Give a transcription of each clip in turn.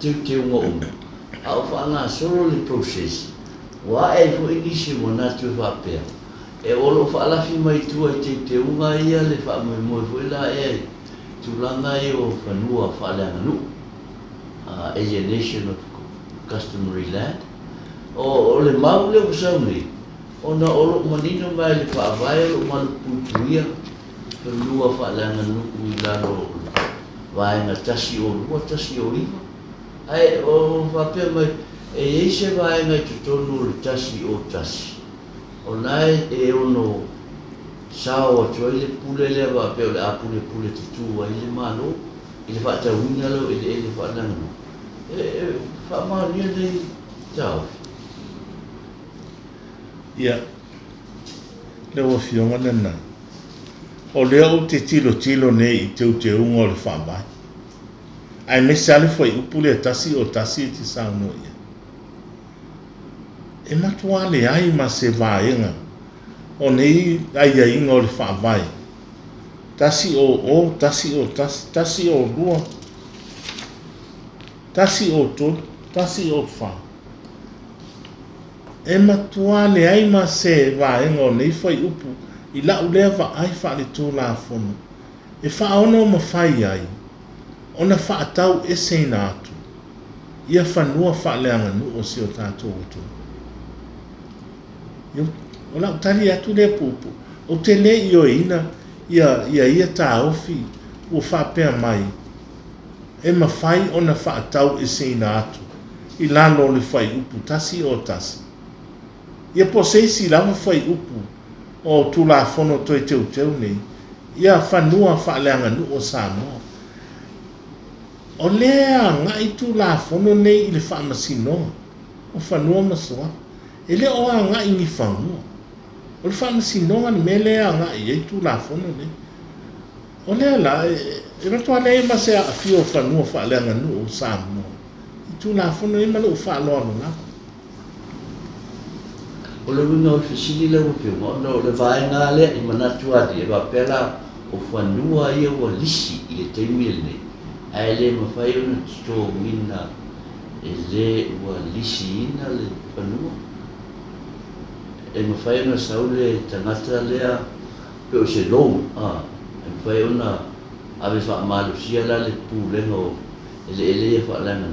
te ngom au fa nga solo le process wa e fo inisi mo na tu fa pe e olo fa la fi mai tu te unga ia le fa mo fo la e tu langa e o fa nua fa la nu alienation of customary land o le mau le usauni ona olo manino mai le fa vai o man putuia fa nua fa la nu ila ro vai na tasi o iwa ai o fa pe mai e se vai na tutonu le tasi o tasi o nai e ono sao o le pule le va pe le apule pule tu ai le malo ele fa ta winga lo ele fa na no e fa ma ni le ciao ia le o fionga na o leo te tilo nei i te unga o le whamai. Ai me sale foi upule tasi o tasi te sauno ia. E matua le ai ma se vaenga o nei ai a inga o le whamai. Tasi o lua. Tasi o to, tasi o wha. E matua le ai ma se vaenga o nei foi upu i la ulea va ai fa le tū la fono. E fa ono ma fai ai. Ona fa atau e se ina atu. Ia whanua fa leanga nu o si o tātou utu. O la utari atu le pupu. O te le i o ina ia tā ofi o fa pea mai. E ma fai ona fa atau e se ina atu. I lalo le fai upu tasi o tasi. Ia po seisi lava fai upu. O tu la fono toi teu nei. Ia whanua whaaleanga nu o Samoa. O lea ngai tu la fono nei i le whaamasinoa. O whanua masoa. E le oa ngai ni whanua. O le whaamasinoa ni me lea ngai e tu la fono nei. O lea la, e ratua lea ma se a fio whanua whaaleanga nu o Samoa. I tu la fono e malu whaaloa nga. o le winga o fisili le upiunga o le vaenga le i manatu adi e wapela o whanua ia ua lisi i le teimile nei ai le mawhai ona tito mina e le ua lisi ina le whanua e mawhai ona saule tangata lea pe o se long e mawhai ona ave whaamalusia la le pūlenga o ele e whaalanga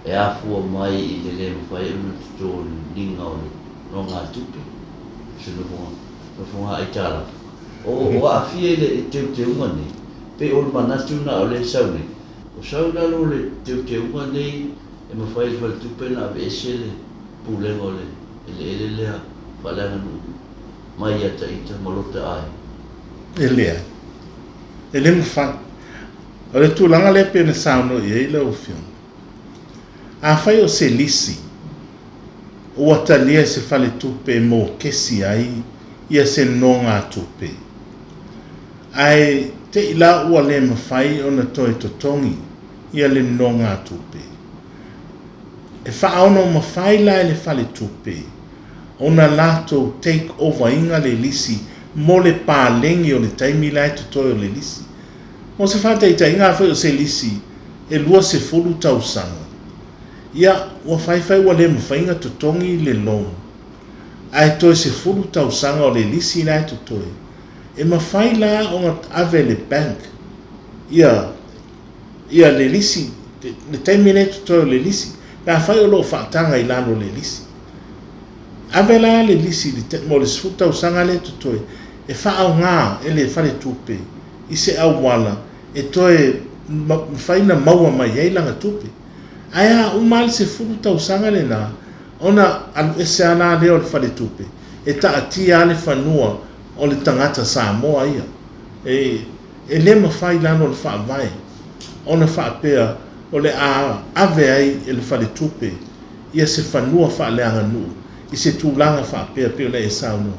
e afua mai i le mawhai ona tito ninga o le no ngā tupe, se no whonga ai tāra. O awhia le te unga nei, pe o le manatu na o le sau nei. O sau nalo le te unga nei, e mawhai le whale tupe na ave ese le pūlenga o le, ele lea whalanga nu, mai ata ita malota ai. Lea. Ele mawhai. O le tūlanga le pe ne sauno i eile o whiong. A whai o se lisi, o atalia se fale tupe mo kesi ai ia se nonga tupe. Ai te ila ua le mawhai o na toi totongi ia le nonga tupe. E whaono mawhai lai le fale tupe. O na lato take over inga le lisi mo le pālengi o le taimi lai tutoi o le lisi. O se whāteita inga whai o se lisi e lua se fulu tausanga. Ia ua whaiwhai ua le mawhainga tutongi le long. Ai toi se fulu tausanga o le lisi lai tutoi. E mawhai la o ngat ave le bank. Ia le lisi, le taimi lai tutoi o le lisi. Nga whai o lo whaatanga i lano le lisi. Ave la le lisi mo le se fulu tausanga le tutoi. E whaau ngā e le whare tupe. I se au wala. E toi mawhaina maua mai eilanga tupe. Aia umali se fulu tausanga le nā, ona alu ese ana leo le whare tupe, e ta atia le whanua o le tangata Samoa ia. E le mawhai lano le whaavai, ona whaapea o le ave ai e le whare tupe, ia se whanua whaaleanga nu, i se tūlanga whaapea peo le e sauno,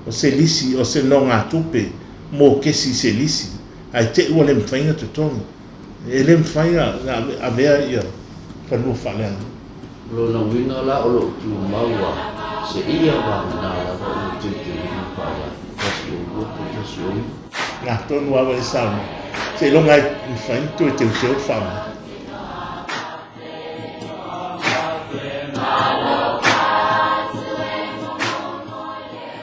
o se lisi o se no ngā tupe, mō kesi se lisi, ai te ua le mwhainga tutonga, e le mwhainga avea ia, whanua whaaleanga. Lo na winga la o lo tu maua se ia wa na la o te winga whaia. Kasi o lupo, kasi o Ngā tonu awa e sauna. Se longa i whain tu e te whanu.